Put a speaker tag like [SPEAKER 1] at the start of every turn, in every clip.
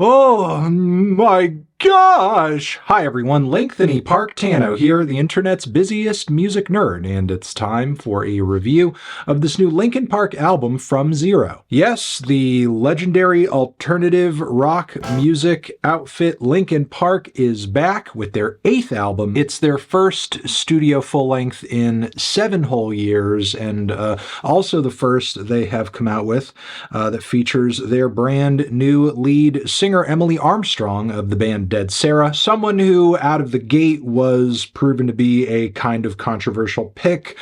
[SPEAKER 1] Oh my gosh! Hi everyone, Linkin Park Tano here, the internet's busiest music nerd, and it's time for a review of this new Linkin Park album From Zero. Yes, the legendary alternative rock music outfit Linkin Park is back with their 8th album. It's their first studio full-length in 7 whole years, and also the first they have come out with that features their brand new lead singer Emily Armstrong of the band Dead Sarah, someone who out of the gate was proven to be a kind of controversial pick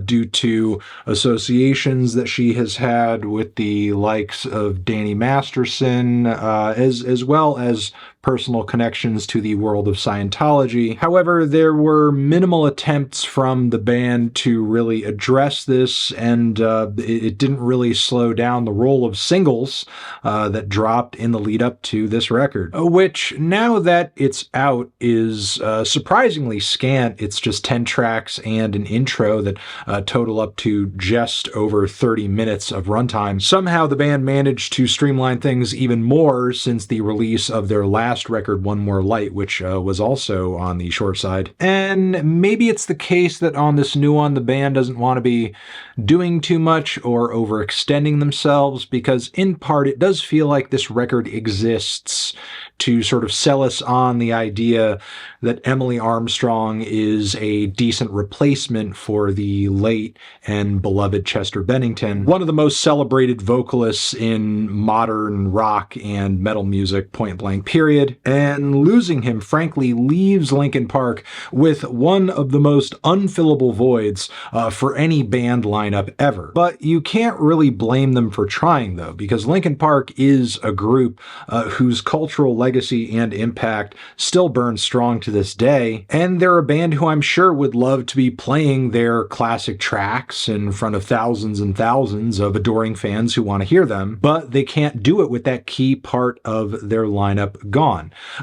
[SPEAKER 1] due to associations that she has had with the likes of Danny Masterson, as well as personal connections to the world of Scientology. However, there were minimal attempts from the band to really address this, and it didn't really slow down the roll of singles that dropped in the lead up to this record, which now that it's out is surprisingly scant. It's just 10 tracks and an intro that total up to just over 30 minutes of runtime. Somehow the band managed to streamline things even more since the release of their last record, One More Light, which was also on the short side. And maybe it's the case that on this new one, the band doesn't want to be doing too much or overextending themselves, because in part it does feel like this record exists to sort of sell us on the idea that Emily Armstrong is a decent replacement for the late and beloved Chester Bennington, one of the most celebrated vocalists in modern rock and metal music, point blank period. And losing him, frankly, leaves Linkin Park with one of the most unfillable voids for any band lineup ever. But you can't really blame them for trying, though, because Linkin Park is a group whose cultural legacy and impact still burns strong to this day, and they're a band who I'm sure would love to be playing their classic tracks in front of thousands and thousands of adoring fans who want to hear them, but they can't do it with that key part of their lineup gone.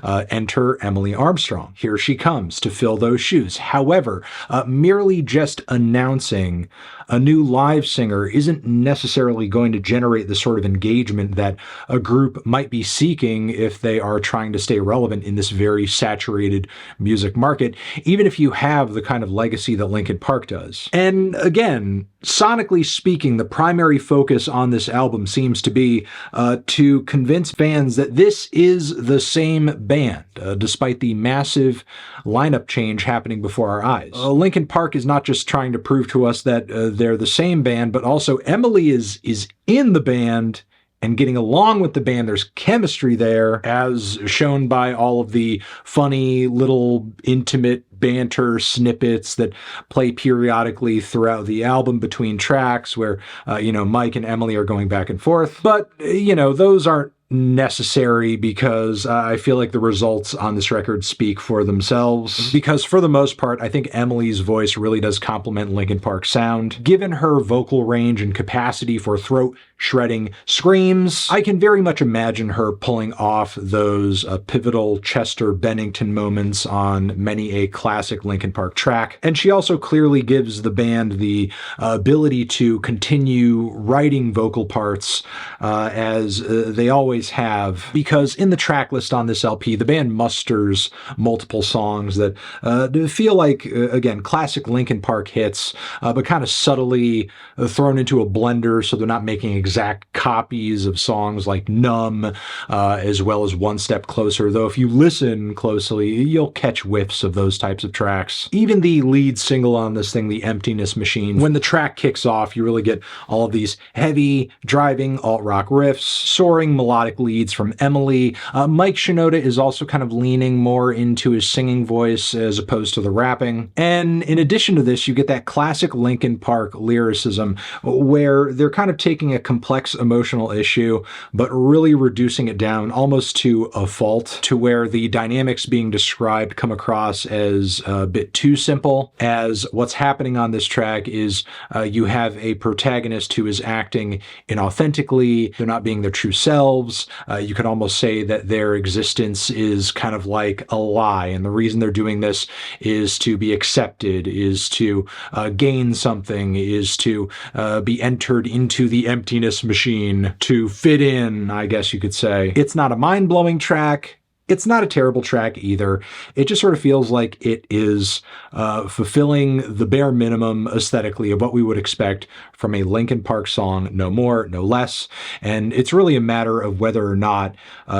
[SPEAKER 1] Enter Emily Armstrong. Here she comes to fill those shoes. However, merely just announcing a new live singer isn't necessarily going to generate the sort of engagement that a group might be seeking if they are trying to stay relevant in this very saturated music market, even if you have the kind of legacy that Linkin Park does. And again, sonically speaking, the primary focus on this album seems to be to convince fans that this is the same band, despite the massive lineup change happening before our eyes. Linkin Park is not just trying to prove to us that they're the same band, but also Emily is in the band and getting along with the band. There's chemistry there, as shown by all of the funny little intimate banter snippets that play periodically throughout the album between tracks where, Mike and Emily are going back and forth. But, those aren't necessary because I feel like the results on this record speak for themselves, because for the most part I think Emily's voice really does complement Linkin Park's sound. Given her vocal range and capacity for throat shredding screams, I can very much imagine her pulling off those pivotal Chester Bennington moments on many a classic Linkin Park track. And she also clearly gives the band the ability to continue writing vocal parts as they always have, because in the track list on this LP, the band musters multiple songs that feel like, again, classic Linkin Park hits, but kind of subtly thrown into a blender so they're not making exact copies of songs like Numb, as well as One Step Closer, though if you listen closely, you'll catch whiffs of those types of tracks. Even the lead single on this thing, The Emptiness Machine, when the track kicks off, you really get all of these heavy, driving alt-rock riffs, soaring melodic leads from Emily. Mike Shinoda is also kind of leaning more into his singing voice as opposed to the rapping. And in addition to this, you get that classic Linkin Park lyricism where they're kind of taking a complex emotional issue, but really reducing it down almost to a fault, to where the dynamics being described come across as a bit too simple, as what's happening on this track is you have a protagonist who is acting inauthentically, they're not being their true selves. You could almost say that their existence is kind of like a lie, and the reason they're doing this is to be accepted, is to gain something, is to be entered into the emptiness emptiness machine to fit in, I guess you could say. It's not a mind-blowing track. It's not a terrible track either. It just sort of feels like it is fulfilling the bare minimum aesthetically of what we would expect from a Linkin Park song, no more, no less. And it's really a matter of whether or not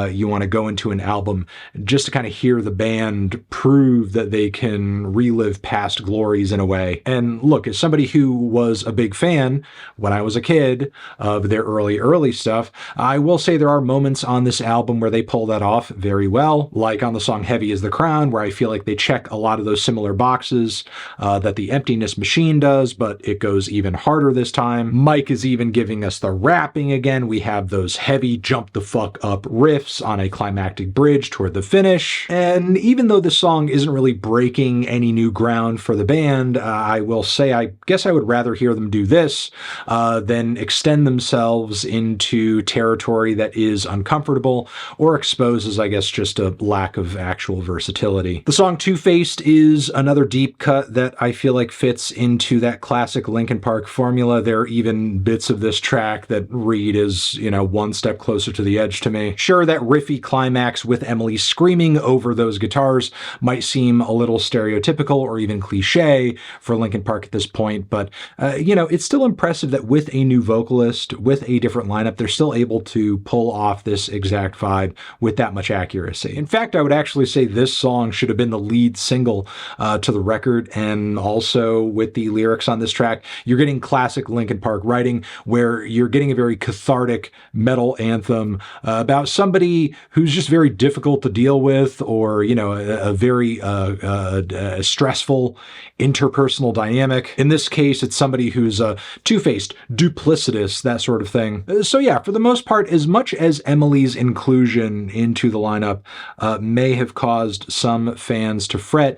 [SPEAKER 1] you want to go into an album just to kind of hear the band prove that they can relive past glories in a way. And look, as somebody who was a big fan when I was a kid of their early stuff, I will say there are moments on this album where they pull that off very well, like on the song Heavy is the Crown, where I feel like they check a lot of those similar boxes that the Emptiness Machine does, but it goes even harder this time. Mike is even giving us the rapping again. We have those heavy jump the fuck up riffs on a climactic bridge toward the finish. And even though this song isn't really breaking any new ground for the band, I will say I guess I would rather hear them do this than extend themselves into territory that is uncomfortable or exposes, I guess, just a lack of actual versatility. The song Two-Faced is another deep cut that I feel like fits into that classic Linkin Park formula. There are even bits of this track that read as, you know, one step closer to the edge to me. Sure, that riffy climax with Emily screaming over those guitars might seem a little stereotypical or even cliche for Linkin Park at this point, but, you know, it's still impressive that with a new vocalist, with a different lineup, they're still able to pull off this exact vibe with that much accuracy. In fact, I would actually say this song should have been the lead single to the record, and also with the lyrics on this track, you're getting classic Linkin Park writing where you're getting a very cathartic metal anthem about somebody who's just very difficult to deal with, or, you know, a very stressful interpersonal dynamic. In this case, it's somebody who's two-faced, duplicitous, that sort of thing. So yeah, for the most part, as much as Emily's inclusion into the lineup may have caused some fans to fret,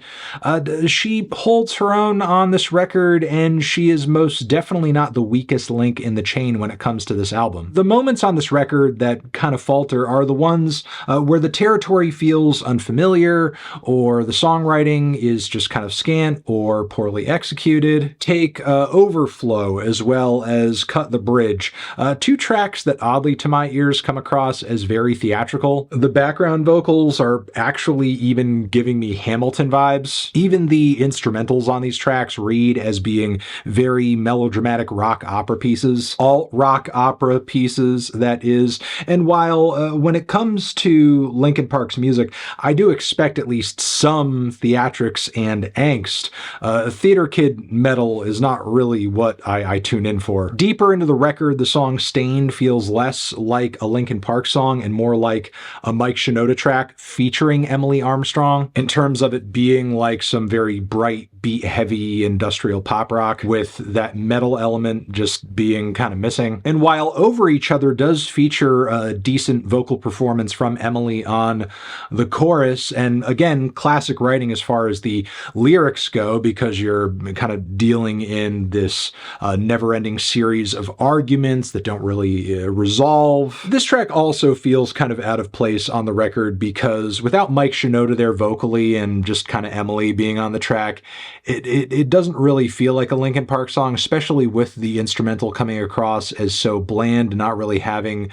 [SPEAKER 1] she holds her own on this record, and she is most definitely not the weakest link in the chain when it comes to this album. The moments on this record that kind of falter are the ones where the territory feels unfamiliar, or the songwriting is just kind of scant or poorly executed. Take Overflow as well as Cut the Bridge, two tracks that oddly to my ears come across as very theatrical. The background vocals are actually even giving me Hamilton vibes. Even the instrumentals on these tracks read as being very melodramatic rock opera pieces. Alt-rock opera pieces, that is. And while when it comes to Linkin Park's music, I do expect at least some theatrics and angst, theater kid metal is not really what I tune in for. Deeper into the record, the song Stained feels less like a Linkin Park song and more like a Mike Shinoda track featuring Emily Armstrong, in terms of it being like some very bright, beat-heavy industrial pop rock with that metal element just being kind of missing. And while Over Each Other does feature a decent vocal performance from Emily on the chorus, and again, classic writing as far as the lyrics go, because you're kind of dealing in this never-ending series of arguments that don't really resolve. This track also feels kind of out of place on the record, because without Mike Shinoda there vocally and just kind of Emily being on the track, it doesn't really feel like a Linkin Park song, especially with the instrumental coming across as so bland, not really having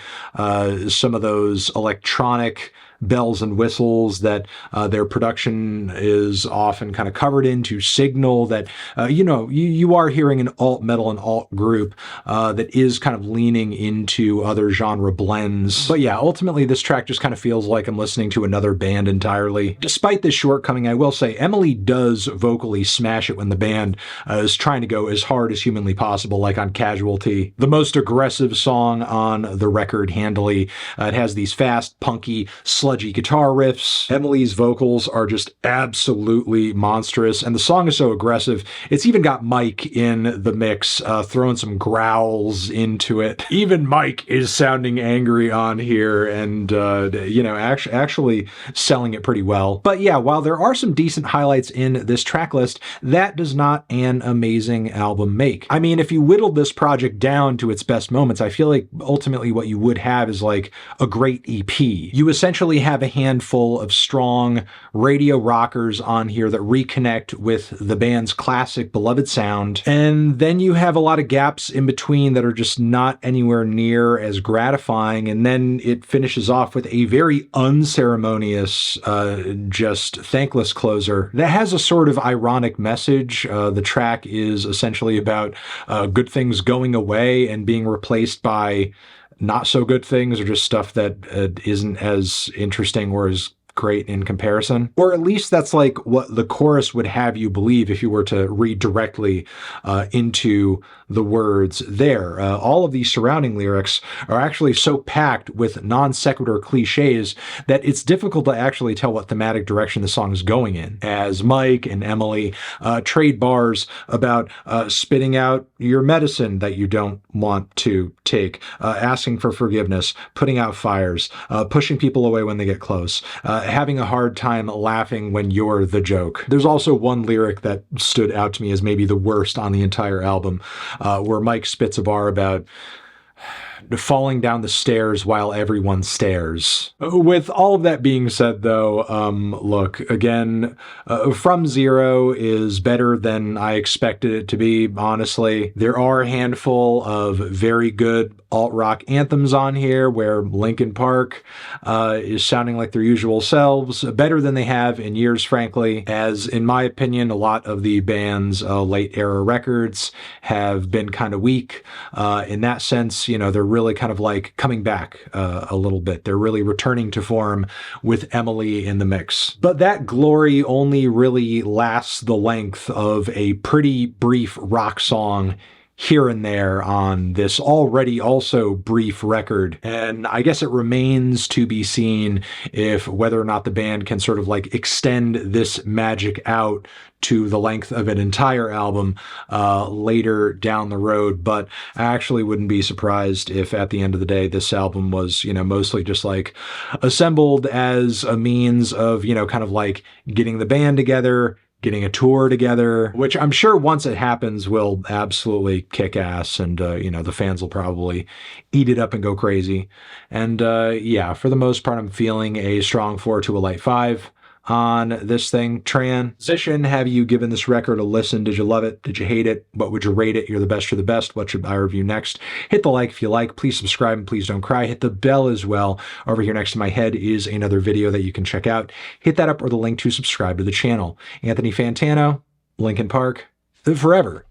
[SPEAKER 1] some of those electronic bells and whistles that their production is often kind of covered in to signal that, you know, you are hearing an alt metal and alt group that is kind of leaning into other genre blends. But yeah, ultimately this track just kind of feels like I'm listening to another band entirely. Despite this shortcoming, I will say Emily does vocally smash it when the band is trying to go as hard as humanly possible, like on Casualty, the most aggressive song on the record handily. It has these fast, punky, sludgy guitar riffs. Emily's vocals are just absolutely monstrous, and the song is so aggressive, it's even got Mike in the mix, throwing some growls into it. Even Mike is sounding angry on here, and, you know, actually selling it pretty well. But yeah, while there are some decent highlights in this track list, that does not an amazing album make. I mean, if you whittled this project down to its best moments, I feel like ultimately what you would have is like a great EP. You essentially really have a handful of strong radio rockers on here that reconnect with the band's classic beloved sound. And then you have a lot of gaps in between that are just not anywhere near as gratifying. And then it finishes off with a very unceremonious, just thankless closer that has a sort of ironic message. The track is essentially about good things going away and being replaced by not so good things, or just stuff that isn't as interesting or as great in comparison. Or at least that's like what the chorus would have you believe if you were to read directly into the words there. All of these surrounding lyrics are actually so packed with non sequitur cliches that it's difficult to actually tell what thematic direction the song is going in, as Mike and Emily trade bars about spitting out your medicine that you don't want to take, asking for forgiveness, putting out fires, pushing people away when they get close, having a hard time laughing when you're the joke. There's also one lyric that stood out to me as maybe the worst on the entire album, where Mike spits a bar about falling down the stairs while everyone stares. With all of that being said, though, look, again, From Zero is better than I expected it to be, honestly. There are a handful of very good alt-rock anthems on here where Linkin Park is sounding like their usual selves, better than they have in years, frankly, as, in my opinion, a lot of the band's late-era records have been kind of weak. In that sense, you know, they're really kind of like coming back a little bit. They're really returning to form with Emily in the mix. But that glory only really lasts the length of a pretty brief rock song here and there on this already also brief record. And I guess it remains to be seen if whether or not the band can sort of like extend this magic out to the length of an entire album later down the road. But I actually wouldn't be surprised if at the end of the day this album was, you know, mostly just like assembled as a means of, you know, kind of like getting the band together, getting a tour together, which I'm sure once it happens will absolutely kick ass, and you know, the fans will probably eat it up and go crazy. And yeah, for the most part, I'm feeling a strong 4 to a light 5 on this thing. Transition, have you given this record a listen? Did you love it? Did you hate it? What would you rate it? You're the best, you're the best. What should I review next? Hit the like if you like. Please subscribe and please don't cry. Hit the bell as well. Over here next to my head is another video that you can check out. Hit that up or the link to subscribe to the channel. Anthony Fantano, Linkin Park, forever.